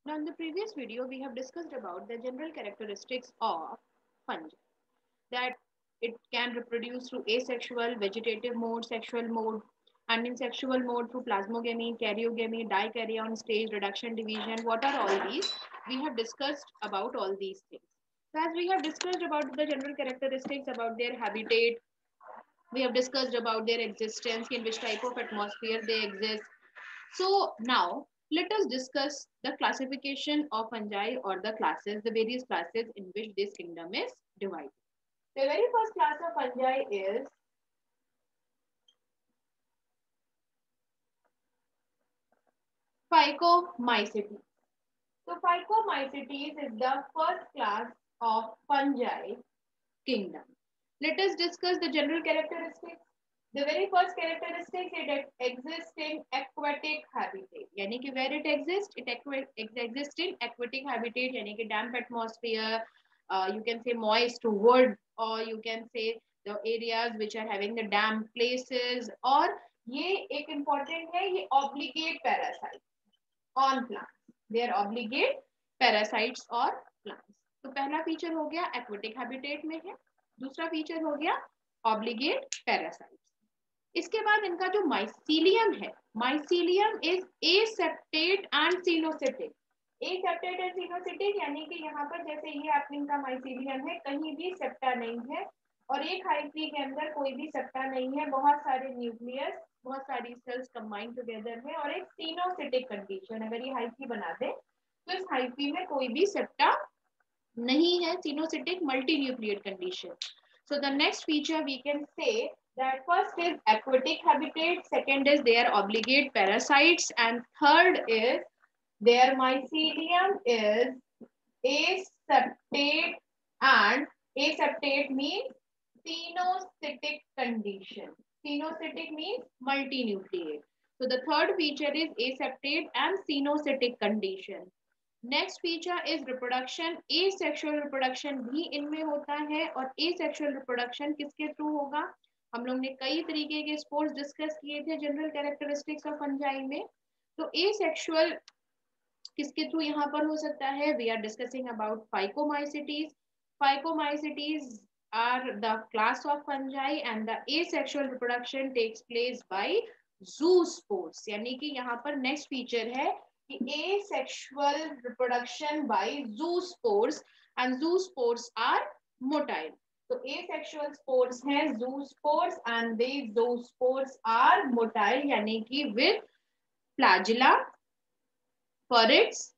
Now, in the previous video, we have discussed about the general characteristics of fungi. That it can reproduce through asexual, vegetative mode, sexual mode, and in sexual mode through plasmogamy, karyogamy, dikaryon stage, reduction, division. What are all these? We have discussed about all these things. So, as we have discussed about the general characteristics about their habitat, we have discussed about their existence, in which type of atmosphere they exist. So now let us discuss the classification of fungi or the classes, the various classes in which this kingdom is divided. The very first class of fungi is Phycomycetes. So Phycomycetes is the first class of fungi kingdom. Let us discuss the general characteristics. The very first characteristic is it exists in aquatic habitat. यानी कि where it exists, it exists in aquatic habitat. यानी कि damp atmosphere, you can say moist wood, or you can say the areas which are having the damp places. और ये एक important है, ये obligate parasite on plants. They are obligate parasites or plants. तो पहला feature हो गया aquatic habitat में है, दूसरा फीचर हो गया obligate parasites. इसके बाद इनका जो माइसीलियम है, mycelium is aseptate and coenocytic. Aseptate and coenocytic यानी कि यहाँ पर जैसे ये आपने इनका माइसीलियम है, कहीं भी सेप्टा नहीं है और एक हाइफी के अंदर कोई भी सेप्टा नहीं है, बहुत सारे न्यूक्लियस, बहुत सारी सेल्स कंबाइन टुगेदर है और एक सिनोसिटिक कंडीशन. अगर ये हाइफी बना दे तो इस हाइफी में कोई भी सेप्टा नहीं है, coenocytic multinucleate condition. So the next feature we can say that first is aquatic habitat, second is their obligate parasites, and third is their mycelium is aseptate, and aseptate means phenocytic condition. Phenocytic means multinucleate. So the third feature is aseptate and phenocytic condition. Next feature is reproduction. Asexual reproduction भी इनमें होता है और asexual reproduction किसके through होगा? हम लोग ने कई तरीके के स्पोर्स डिस्कस किए थे जनरल कैरेक्टरिस्टिक्स ऑफ फंजाई में. तो एसेक्सुअल किसके थ्रू यहाँ पर हो सकता है? We are discussing about phycomycetes. Phycomycetes are the class of fungi and the asexual reproduction takes place by zoospores. यानी कि यहाँ पर नेक्स्ट फीचर है asexual reproduction by zoospores, and zoospores are motile. तो asexual spores हैं zoospores and these zoospores are motile यानी कि with flagella for its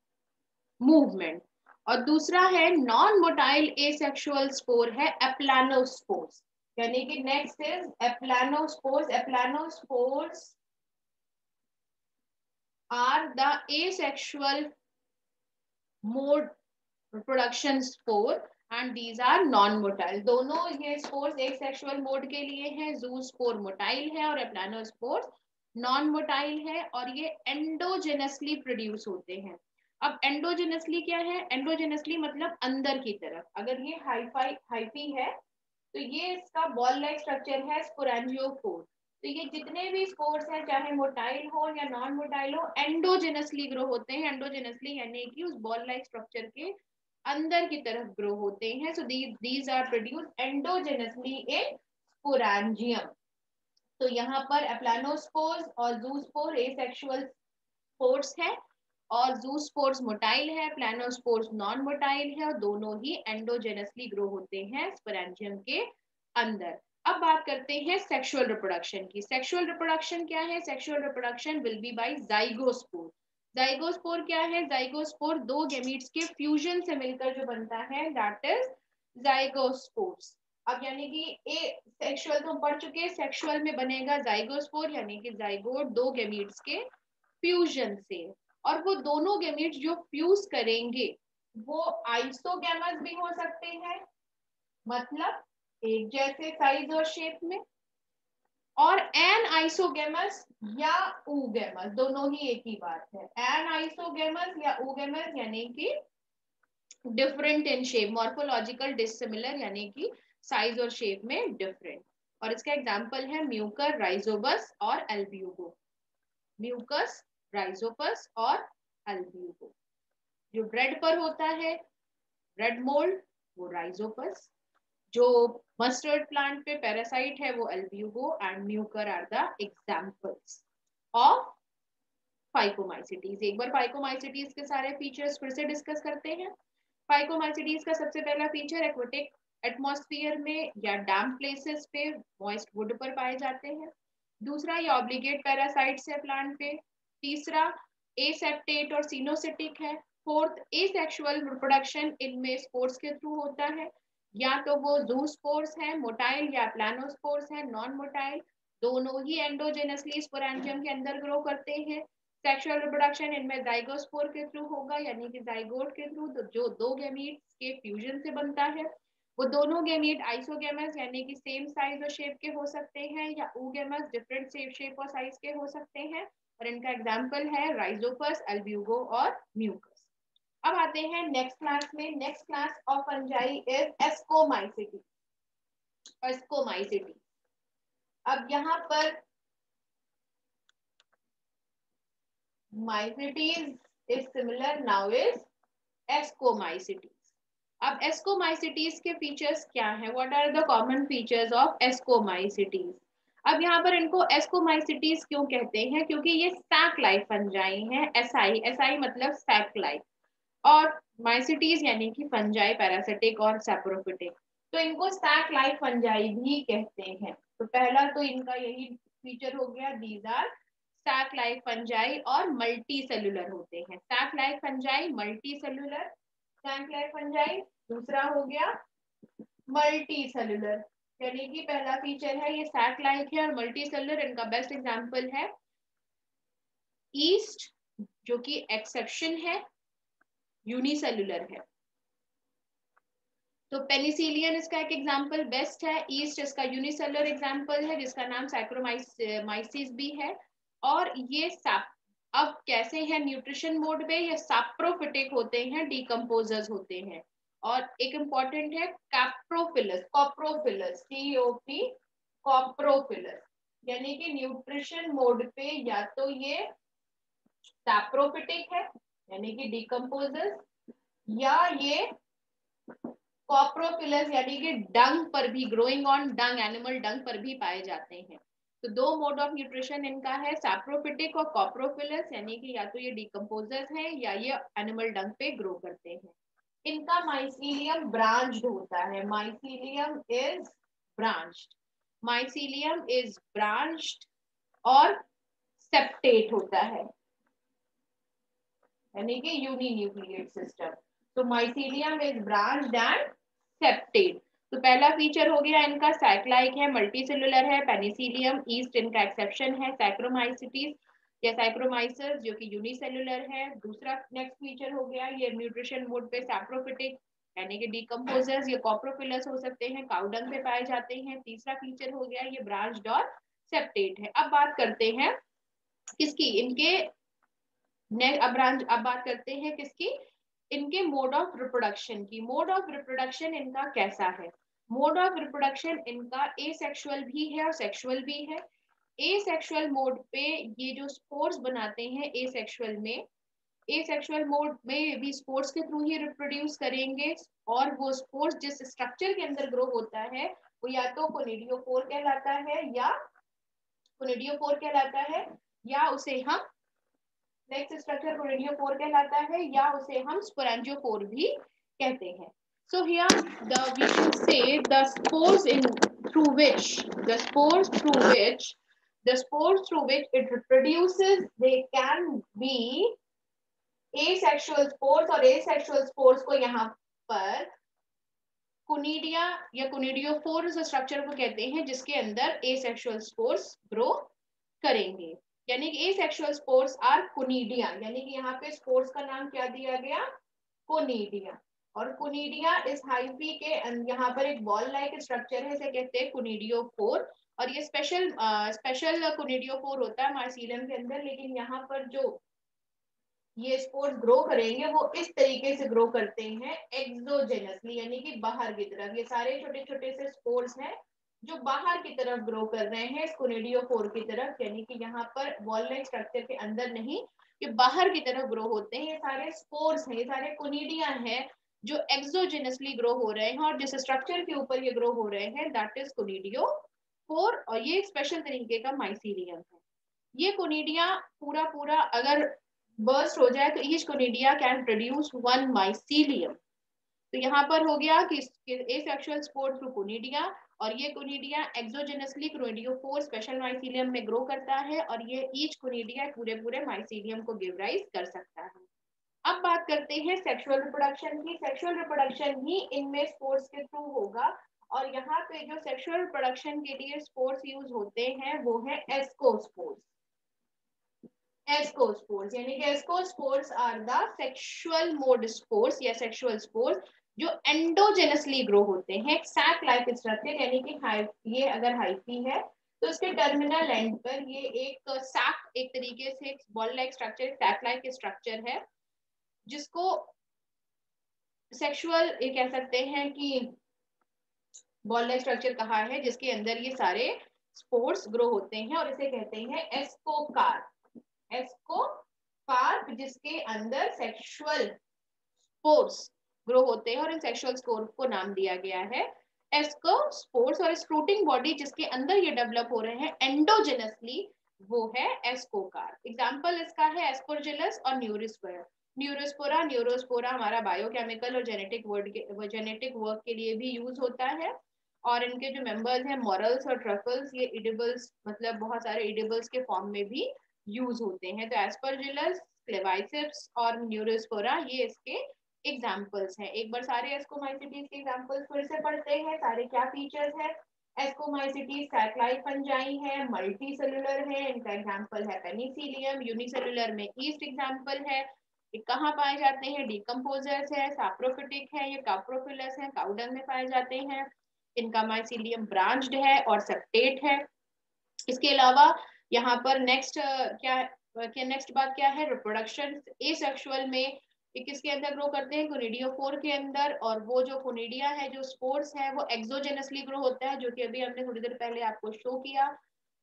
movement. और दूसरा है नॉन मोटाइल एसेक्सुअल स्पोर है एप्लानोस्पोर्स. यानी कि next is aplanospores. Aplanospores are the asexual mode reproduction spore and these are non-motile. दोनों ये स्पोर्स एक सेक्सुअल मोड के लिए है. जूस्पोर मोटाइल है और एप्लानोस्पोर्स नॉन मोटाइल है और ये एंडोजेनसली प्रोड्यूस होते हैं. अब एंडोजेनसली क्या है? एंडोजेनसली मतलब अंदर की तरफ. अगर ये हाइफी है तो ये इसका बॉल लाइक स्ट्रक्चर है स्पोरेंजियोफोर. तो ये जितने भी स्पोर्स हैं चाहे मोटाइल हो या नॉन मोटाइल हो एंडोजेनसली ग्रो होते हैं. एंडोजेनसली यानी कि उस बॉल लाइक स्ट्रक्चर के अंदर की तरफ ग्रो होते हैं. So these are produce endogenously in sporangium. तो यहाँ पर एप्लानोस्पोर्स और जूस्पोर एसेक्सुअल स्पोर्स है और जूस्पोर्स मोटाइल है, प्लानोस्पोर्स नॉन मोटाइल है और दोनों ही एंडोजेनसली ग्रो होते हैं स्पोरेंजियम के अंदर. अब बात करते हैं सेक्सुअल रिप्रोडक्शन की. सेक्सुअल रिप्रोडक्शन क्या है? Sexual reproduction will be by zygospore. Zygospore क्या है? जाइगोस्पोर दो गैमीट्स के फ्यूजन से मिलकर जो बनता है दैट इज जाइगोस्पोर्स. अब यानी कि ए सेक्सुअल तो पढ़ चुके, सेक्सुअल में बनेगा जाइगोस्पोर यानी कि जाइगोट दो गैमीट्स के फ्यूजन से. और वो दोनों गैमीट्स जो फ्यूज करेंगे वो आइसोगैमस भी हो सकते हैं, मतलब एक जैसे साइज और शेप में, और एन आइसोगेमस या ऊगेमस, दोनों ही एक ही बात है. एन आइसोगेमस या ऊगेमस यानी कि different in shape, morphological dissimilar यानी कि साइज और शेप में डिफरेंट. और इसका एग्जांपल है म्यूकर राइजोबस और एल्ब्यूगो. म्यूकस राइजोपस और एल्ब्यूगो. जो ब्रेड पर होता है, ब्रेड मोल्ड, वो राइजोपस। जो मस्टर्ड प्लांट पे पैरासाइट है वो albugo and mucor are the examples of phycomycetes. एक बार फाइकोमाइसिटीज के सारे फीचर्स फिर से डिस्कस करते हैं। फाइकोमाइसिटीज का सबसे पहला फीचर एक्वेटिक एटमॉस्फेयर में या डैम्प प्लेसेस पे मॉइस्ट वुड पर पाए जाते हैं। दूसरा, ये ऑब्लिगेट पैरासाइट्स है प्लांट पे। तीसरा, एसेप्टेट और सिनोसिटिक है। फोर्थ, एसेक्सुअल रिप्रोडक्शन इनमें स्पोर्स के थ्रू होता है, या तो वो जू स्पोर्स है, मोटाइल या प्लानोस्पोर्स है, नॉन मोटाइल। दोनों ही एंडोजेनसली स्पोरेंजियम के अंदर ग्रो करते हैं। सेक्सुअल रिप्रोडक्शन इनमें जाइगोस्पोर के थ्रू होगा, यानी कि जाइगोट के थ्रू, जो दो गैमीट्स के फ्यूजन से बनता है। वो दोनों गैमीट आइसोगैमस यानी कि सेम साइज और शेप के हो सकते हैं, या oogamous डिफरेंट शेप और साइज के हो सकते हैं। और इनका एग्जांपल है राइजोपस, एल्ब्यूगो और म्यूकस। अब आते हैं नेक्स्ट क्लास में। Next class of fungi is ascomycetes. Ascomycetes, अब यहाँ पर mycetes is similar, now is ascomycetes. अब एस्कोमाइसिटीज के फीचर्स क्या है? What are the common features of ascomycetes? अब यहाँ पर इनको एस्कोमाइसिटीज क्यों कहते हैं? क्योंकि ये सैक लाइफ फंजाई हैं। एसआई, एसआई मतलब सैक लाइफ, और माइसिटीज यानी कि फंजाई पैरासिटिक और सैप्रोफिटिक, तो इनको सैक लाइफ फंजाई भी कहते हैं। तो पहला तो इनका यही फीचर हो गया, these are sac like fungi और मल्टी सेलुलर होते हैं। Sac like fungi, multi cellular, sac like fungi. दूसरा हो गया मल्टी सेलुलर, यानी कि पहला फीचर है ये सैक लाइक है और मल्टी सेलुलर। इनका बेस्ट एग्जांपल है ईस्ट, जो कि एक्सेप्शन है, यूनिसेलुलर है। तो पेनिसिलियन इसका एक एग्जांपल बेस्ट है, ईस्ट इसका यूनिसेलुलर एग्जांपल है जिसका नाम सैक्रोमाइसिस भी है। और ये अब कैसे हैं न्यूट्रिशन मोड पे? ये सैप्रोफिटिक होते हैं, डीकंपोजर्स होते हैं। और एक इंपॉर्टेंट है कैप्रोफिलस, कॉप्रोफिलस, COP, कॉप्रोफिलस, यानी कि न्यूट्रिशन मोड पे या तो ये सैप्रोफिटिक है यानी कि डीकंपोजर्स, या ये कॉप्रोफिलस यानी कि डंग पर भी, growing on dung, animal dung पर भी पाए जाते हैं। तो दो मोड ऑफ न्यूट्रिशन इनका है, सैप्रोफिटिक और कॉप्रोफिलस, यानी कि या तो ये डिकम्पोजर्स हैं या ये एनिमल डंग पे ग्रो करते हैं। इनका माइसीलियम ब्रांच्ड होता है, mycelium is branched, mycelium is branched और सेप्टेट होता है, यानी कि यूनिन्यूक्लिएट सिस्टम। तो mycelium is branched and septate. तो पहला फीचर हो गया इनका सैक-लाइक है, मल्टीसेलुलर है, पेनिसिलियम, ईस्ट इनका एक्सेप्शन है, सैक्रोमाइसिटीज या सैक्रोमाइसस जो कि यूनिसेलुलर है। दूसरा नेक्स्ट फीचर हो गया ये न्यूट्रिशन मोड पे सैप्रोफिटिक, यानी कि डिकम्पोजर्स, ये कॉप्रोफिलस हो सकते हैं, काउडंग पे पाए जाते हैं। तीसरा फीचर हो गया ये ब्रांच्ड और सेप्टेट है। अब बात करते हैं किसकी, इनके अब बात करते हैं किसकी, इनके मोड ऑफ रिप्रोडक्शन की। मोड ऑफ रिप्रोडक्शन इनका कैसा है? मोड ऑफ रिप्रोडक्शन इनका एसेक्सुअल भी है और सेक्सुअल भी है। एसेक्सुअल मोड पे ये जो स्पोर्स बनाते हैं एसेक्सुअल मोड में भी स्पोर्स के थ्रू ही रिप्रोड्यूस करेंगे, और वो स्पोर्स जिस स्ट्रक्चर के अंदर ग्रो होता है वो या तो कोनिडियोफोर कहलाता है या उसे हम नेक्स्ट स्ट्रक्चर कोनिडियोफोर कहलाता है, या उसे हम स्पोरेंजियोफोर भी कहते हैं। So here we should say the spores through which it reproduces, they can be asexual spores, और asexual spores को यहाँ पर कोनिडिया या कोनिडियोफोर स्ट्रक्चर को कहते हैं जिसके अंदर asexual spores ग्रो करेंगे, यानी कि एसेक्सुअल स्पोर्स आर कोनिडिया, यानी कि यहाँ पे स्पोर्स का नाम क्या दिया गया, कोनिडिया। और कोनिडिया इस हाइफी के यहाँ पर एक बॉल लाइक स्ट्रक्चर है, इसे कहते हैं कोनिडियोफोर। और ये स्पेशल कोनिडियोफोर होता है माइसीलियम के अंदर, लेकिन यहाँ पर जो ये स्पोर्स ग्रो करेंगे वो इस तरीके से ग्रो करते हैं एक्सोजेनसली, यानी कि बाहर की तरफ। ये सारे छोटे छोटे से स्पोर्स हैं जो बाहर की तरफ ग्रो कर रहे हैं कोनिडियोफोर की तरफ, यानी कि यहाँ पर वॉल लाइक स्ट्रक्चर के अंदर नहीं, ये बाहर की तरफ ग्रो होते हैं, ये सारे स्पोर्स हैं, ये सारे कोनिडिया हैं जो एक्सोजेनसली ग्रो हो रहे हैं और जिस स्ट्रक्चर के ऊपर ये ग्रो हो रहे हैं दैट इज कोनिडियोफोर, और ये एक स्पेशल तरीके का माइसीलियम है। ये कोनिडिया पूरा पूरा अगर बर्स्ट हो जाए तो each conidia can produce one mycelium. तो यहाँ पर हो गया कि एसेक्सुअल स्पोर थ्रू कोनिडिया, और ये कोनिडिया एक्सोजेनसली कोनिडियोफोर स्पेशल माइसीलियम में ग्रो करता है और ये ईच कोनिडिया पूरे पूरे माइसीलियम को गिव राइज कर सकता है। अब बात करते हैं सेक्सुअल रिप्रोडक्शन की। सेक्सुअल रिप्रोडक्शन ही इनमें स्पोर्स के थ्रू होगा, और यहाँ पे जो सेक्सुअल रिप्रोडक्शन के लिए स्पोर्स यूज होते हैं वो है एस्कोस्पोर्स। एस्कोस्पोर्स यानी कि ascospores are the sexual mode spores या सेक्सुअल स्पोर्स जो एंडोजेनसली ग्रो होते हैं, सैक लाइक स्ट्रक्चर, यानी कि ये अगर हाइफी है तो उसके टर्मिनल एंड पर ये एक सैक, एक तरीके से ball like structure, sac like structure है जिसको सेक्सुअल ये कह सकते हैं कि बॉल लाइक स्ट्रक्चर कहा है, जिसके अंदर ये सारे स्पोर्स ग्रो होते हैं और इसे कहते हैं एस्कोकार्प। एस्कोकार्प जिसके अंदर सेक्सुअल स्पोर्स ग्रो होते हैं और इन सेक्सुअल स्पोर्स को नाम दिया गया है एस्कोस्पोर्स, और स्प्रूटिंग बॉडी जिसके अंदर ये डेवलप हो रहे हैं एंडोजेनसली वो है एस्कोकार्प। एग्जांपल इसका है एस्परजिलस और न्यूरोस्पोरा। न्यूरोस्पोरा हमारा बायोकेमिकल और जेनेटिक वर्क के लिए भी यूज होता है, और इनके जो मेंबर्स हैं मॉरल्स और ट्रफल्स, ये इडिबल्स मतलब बहुत सारे इडिबल्स के फॉर्म में भी यूज होते हैं। तो एस्परजिलस, क्लेवाइसेप्स और न्यूरोस्पोरा ये इसके एग्जाम्पल्स हैं। एक बार सारे एस्कोमाइसिटीज के एग्जाम्पल्स फिर से पढ़ते हैं। सारे क्या फीचर्स हैं? एस्कोमाइसिटीज सैटेलाइट फंजाई है, मल्टी सेलुलर है, इनका एग्जाम्पल है पेनिसिलियम, यूनिसेलुलर में ईस्ट एग्जाम्पल है। ये कहाँ पाए जाते हैं? डिकम्पोजर्स है, सैप्रोफिटिक है, ये काप्रोफिलस है, काउडंग में पाए जाते हैं। इनका माइसीलियम ब्रांच्ड है और सेप्टेट है। इसके अलावा यहाँ पर नेक्स्ट नेक्स्ट बात क्या है? रिप्रोडक्शन एसेक्सुअल में ये किसके अंदर ग्रो करते हैं? कोनिडियोफोर के अंदर, और वो जो कोनिडिया है, जो स्पोर्स है, वो एक्सोजेनसली ग्रो होता है, जो कि अभी हमने थोड़ी देर पहले आपको शो किया।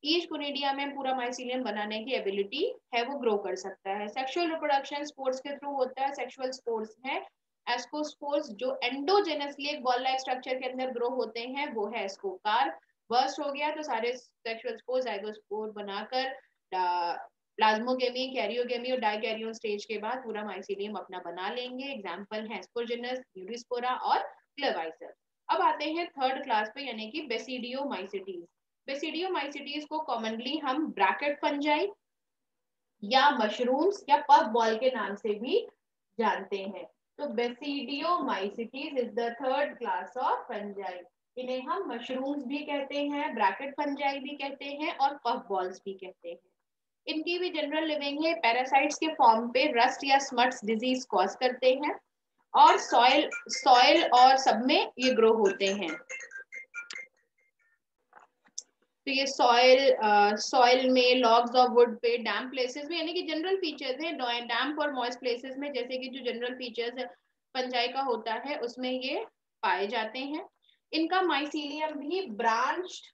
ईच कोनिडिया में पूरा माइसीलियम बनाने की एबिलिटी है, वो ग्रो कर सकता है। सेक्सुअल रिप्रोडक्शन स्पोर्स के थ्रू होता है। सेक्सुअल स्पोर्स है एस्कोस्पोर्स जो एंडोजेनसली एक बॉल लाइक स्ट्रक्चर के अंदर ग्रो होते हैं, वो है एस्कोकार्प। बर्स्ट हो गया तो सारे सेक्सुअल स्पोर जाइगोस्पोर बनाकर प्लाज्मोगेमी, कैरियोगेमी और डाइकैरियोन स्टेज के बाद पूरा माइसीलियम अपना बना लेंगे। एग्जांपल है एस्पोर्जिनस, न्यूरिस्पोरा और क्लेवाइसर। अब आते हैं थर्ड क्लास पे यानी कि बेसिडियोमाइसिटीज। बेसिडियोमाइसिटीज को कॉमनली हम ब्रैकेट फंजाई या मशरूम्स या पफ बॉल के नाम से भी जानते हैं। तो basidiomycetes is the third class of fungi. इन्हें हम मशरूम्स भी कहते हैं, ब्रैकेट फंजाई भी कहते हैं और पफ बॉल्स भी कहते हैं। इनकी भी जनरल लिविंग है, पैरासाइट्स के फॉर्म पे रस्ट या स्मट्स डिजीज कॉज करते हैं और सॉइल और सब में ये ग्रो होते हैं। तो ये सॉइल में, लॉग्स ऑफ वुड पे, डैम्प प्लेसेस में, यानी कि जनरल फीचर्स हैं डैम्प और मॉइस्ट प्लेसेस में, जैसे कि जो जनरल फीचर्स फंजाई का होता है उसमें ये पाए जाते हैं। इनका माइसीलियम भी ब्रांच्ड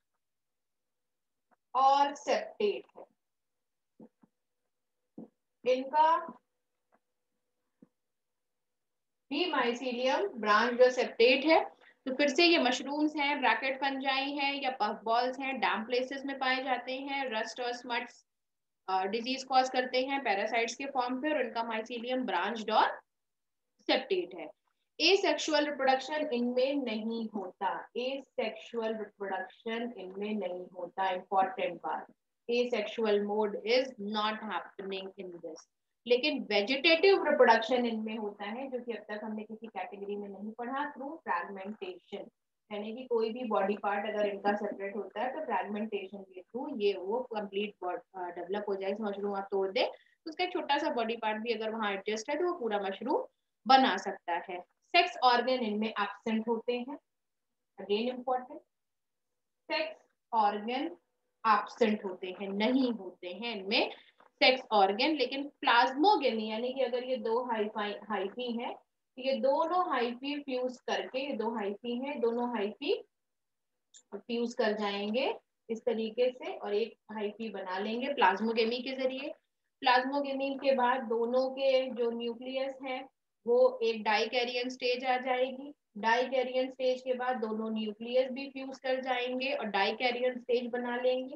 और सेप्टेट है। इनका भी माइसीलियम ब्रांच्ड और सेप्टेट है। तो फिर से ये मशरूम्स हैं, ब्रैकेट फंजाई हैं या पफ बॉल्स हैं, डैम्प प्लेसेस में पाए जाते हैं, रस्ट और स्मट्स डिजीज कॉज करते हैं पैरासाइट्स के फॉर्म पे, और इनका माइसीलियम ब्रांच्ड और सेप्टेट है। एसेक्सुअल रिप्रोडक्शन इनमें नहीं होता। एसेक्सुअल रिप्रोडक्शन इनमें नहीं होता, इंपॉर्टेंट बात। Asexual mode is not happening in this. लेकिन वेजिटेटिव रिप्रोडक्शन इनमें होता है, जो कि अब तक हमने किसी कैटेगरी में नहीं पढ़ा, थ्रू फ्रैगमेंटेशन। यानी कि कोई भी बॉडी पार्ट अगर इनका सेपरेट होता है तो फ्रैगमेंटेशन के थ्रू ये वो कंप्लीट डेवलप हो जाए। मशरूम आप तोड़ दे तो उसका एक छोटा सा बॉडी पार्ट भी अगर वहां एडजस्ट है तो वो पूरा मशरूम बना सकता है। सेक्स ऑर्गन इनमें एब्सेंट होते हैं, again important. Sex organ absent होते हैं, नहीं होते हैं इनमें सेक्स ऑर्गन। लेकिन प्लाज्मोगेमी यानी कि अगर ये दो हाइफी हैं, ये दोनों हाइफी फ्यूज करके, ये दो हाइफी हैं, दोनों हाइफी फ्यूज कर जाएंगे इस तरीके से और एक हाइफी बना लेंगे प्लाज्मोगेमी के जरिए। प्लाज्मोगेनी के बाद दोनों के जो न्यूक्लियस है वो एक डाइकैरियन स्टेज आ जाएगी। डाइकैरियन स्टेज के बाद दोनों न्यूक्लियस भी फ्यूज कर जाएंगे और डाइकैरियन स्टेज बना लेंगे।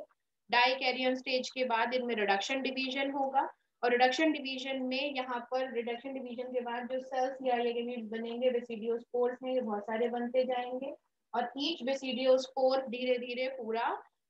डाइकैरियन स्टेज के बाद इनमें रिडक्शन डिवीजन होगा और रिडक्शन डिवीजन में यहाँ पर रिडक्शन डिवीजन के बाद जो सेल्स या यूनिट्स बनेंगे बेसिडियोस्पोर्स हैं, ये बहुत सारे बनते जाएंगे और ईच बेसिडियोस्पोर धीरे धीरे पूरा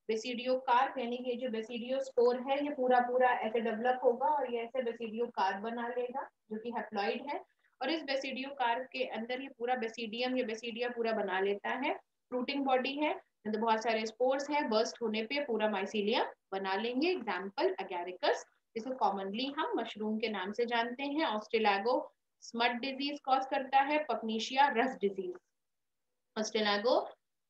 बेसिडियोकार्प यानी कि जो बेसिडियोस्पोर है ये पूरा पूरा ऐसे डेवलप होगा और ये ऐसे बेसिडियोकार्प बना लेगा जो कि हैप्लॉइड है और इस बेसिडियोकार्प के अंदर ये पूरा बेसिडियम या बेसिडिया पूरा बना लेता है। फ्रूटिंग बॉडी है, तो बहुत सारे स्पोर्स हैं, बर्स्ट होने पे पूरा माइसीलियम बना लेंगे। एग्जाम्पल अगैरिकस, जिसे कॉमनली हम मशरूम के नाम से जानते हैं। ऑस्ट्रेलागो स्मट डिजीज कॉज करता है। पकनीशिया रस्ट डिजीज। ऑस्ट्रेलागो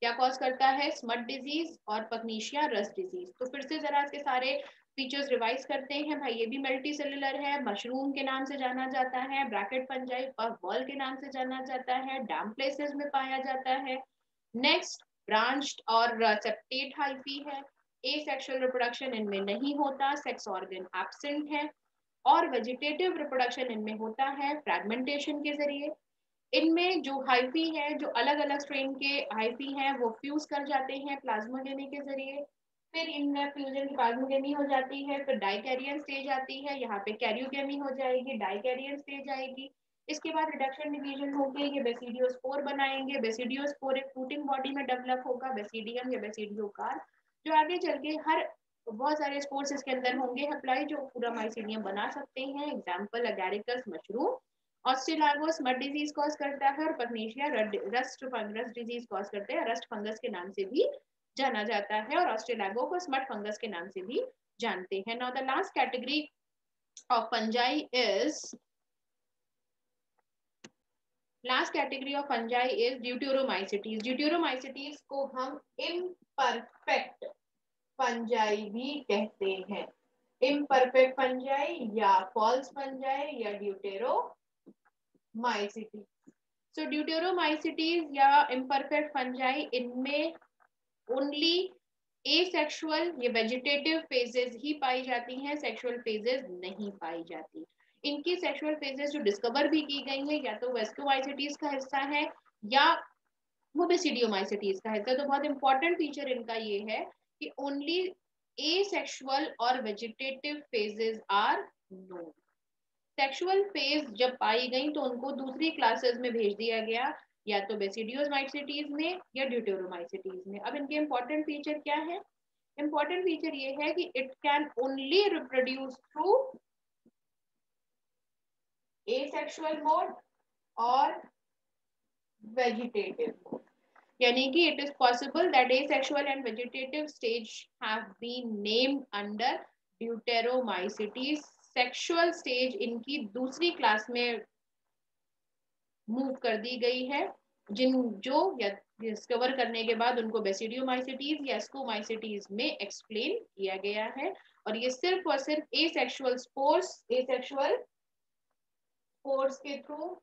क्या कॉज करता है? स्मट डिजीज और पकनीशिया रस्ट डिजीज। तो फिर से जरा इसके सारे फीचर्स रिवाइज करते हैं भाई। ये भी मल्टी सेलुलर है, मशरूम के नाम से जाना जाता है, ब्रैकेट फंजाई पफ बॉल के नाम से जाना जाता है, डैम्प प्लेसेस में पाया जाता है। नेक्स्ट ब्रांच्ड और सेप्टेट हाइफी है। एसेक्सुअल रिप्रोडक्शन इनमें नहीं होता, सेक्स ऑर्गन एब्सेंट है और वेजिटेटिव रिप्रोडक्शन इनमें होता है फ्रैगमेंटेशन के जरिए। इनमें जो हाइफी है, जो अलग अलग स्ट्रेन के हाइफी हैं वो फ्यूज कर जाते हैं प्लाज्मोगेनी के जरिए। फिर इनमें फ्यूजन की प्लाज्मोगेनी हो जाती है, फिर डाइकैरियन स्टेज आती है, यहाँ पे कैरियोगेमी हो जाएगी, डाइकैरियन स्टेज आएगी। इसके बाद रिडक्शन डिवीजन होके ये बेसिडियोस्पोर बनाएंगे। बेसिडियोस्पोर एक फ्रूटिंग बॉडी में डेवलप होगा, बेसिडियम या बेसिडियोकार, जो आगे चल के हर बहुत सारे स्पोर्स इसके अंदर होंगे अप्लाई जो पूरा माइसीलियम बना सकते हैं। Example Agaricus mushroom. Ustilago smut disease cause करता है और Puccinia rust fungus disease cause करते हैं, रस्ट फंगस के नाम से भी जाना जाता है और ऑस्ट्रेलागो को स्मट फंगस के नाम से भी जानते हैं। Now the last category of fungi is deuteromycetes. Deuteromycetes को हम इम्परफेक्ट फंजाई भी कहते हैं। इम्परफेक्ट फंजाई या फॉल्स फंजाई या ड्यूटेरोमाइसिटीज। सो ड्यूटेरोमाइसिटीज या इम्परफेक्ट फंजाई, इनमें ओनली एसेक्सुअल ये वेजिटेटिव फेजेस ही पाई जाती हैं, सेक्सुअल फेजेस नहीं पाई जाती। इनकी सेक्सुअल फेजेस जो डिस्कवर भी की गई है या तो वेस्कोमाइसिटीज का हिस्सा है या वो बेसिडियोमाइसिटीज का हिस्सा। तो बहुत इंपॉर्टेंट फीचर इनका ये है कि ओनली एसेक्सुअल और vegetative phases are known. Sexual phase जब पाई गई तो उनको दूसरी क्लासेस में भेज दिया गया, या तो बेसिडियोमाइसिटीज में या ड्यूटेरोमाइसिटीज में। अब इनके इंपॉर्टेंट फीचर क्या है? इंपॉर्टेंट फीचर ये है कि it can only reproduce through asexual mode और वेजिटेटिव मोड, यानी कि it is possible that asexual and vegetative stage have been named under deuteromycetes. Sexual stage इनकी दूसरी क्लास में मूव कर दी गई है, जिन जो डिस्कवर करने के बाद उनको बेसिडियोमाइसिटीज या स्कोमाइसिटीज में एक्सप्लेन किया गया है। और ये सिर्फ और सिर्फ एसेक्सुअल स्पोर्स के थ्रू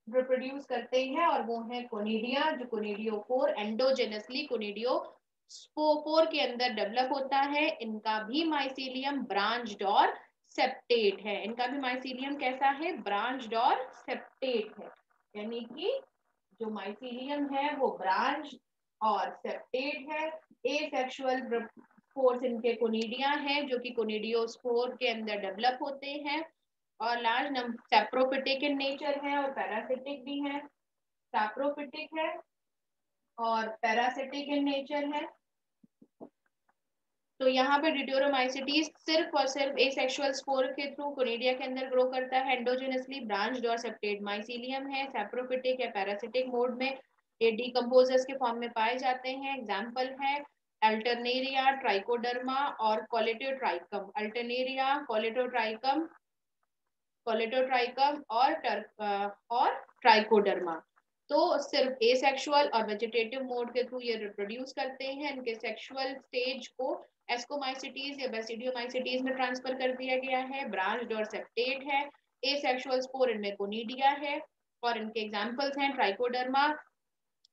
रिप्रोड्यूस करते हैं और वो है कोनिडिया, जो कोनिडियोफोर एंडोजेनसली कोनिडियोस्पोर के अंदर डेवलप होता है। इनका भी माइसीलियम ब्रांच्ड और सेप्टेट है। इनका भी माइसीलियम कैसा है? ब्रांच्ड और सेप्टेट है, यानी कि जो माइसीलियम है वो ब्रांच और सेप्टेट है। एसेक्सुअल स्पोर्स इनके कोनिडिया है जो कि कोनिडियोस्पोर के अंदर डेवलप होते हैं और large number saprophytic in nature है और पैरासिटिक भी है। सैप्रोफिटिक है और पैरासिटिक इन नेचर है। तो यहाँ पे ड्यूटेरोमाइसिटीज सिर्फ और सिर्फ एसेक्सुअल स्पोर के थ्रू कोनिडिया के अंदर ग्रो करता है। एंडोजेनसली ब्रांच्ड और सेप्टेट माइसीलियम है। सैप्रोफिटिक या पैरासिटिक मोड में ये डीकंपोजर्स के फॉर्म में पाए जाते हैं। एग्जांपल है अल्टरनेरिया, ट्राइकोडर्मा और कोलेटोट्राइकम। अल्टरनेरिया, कोलेटोट्राइकम और ट्राइकोडर्मा। तो सिर्फ एसेक्सुअल और वेजिटेटिव मोड के थ्रू ये रिप्रोड्यूस करते हैं। इनके सेक्सुअल स्टेज को एस्कोमाइसिटीज या बेसिडियोमाइसिटीज में ट्रांसफर कर दिया गया है। ब्रांच्ड और सेप्टेट है। एसेक्सुअल स्पोर इनमें कोनिडिया है और इनके एग्जांपल्स हैं ट्राइकोडर्मा,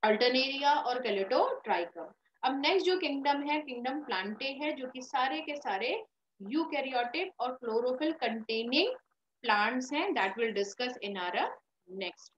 अल्टरनेरिया और कैलेटोट्राइकम। अब नेक्स्ट जो किंगडम है, किंगडम प्लांटे है, जो कि सारे के सारे यूकैरियोटिक और क्लोरोफिल कंटेनिंग प्लांट्स हैं, that will discuss in our next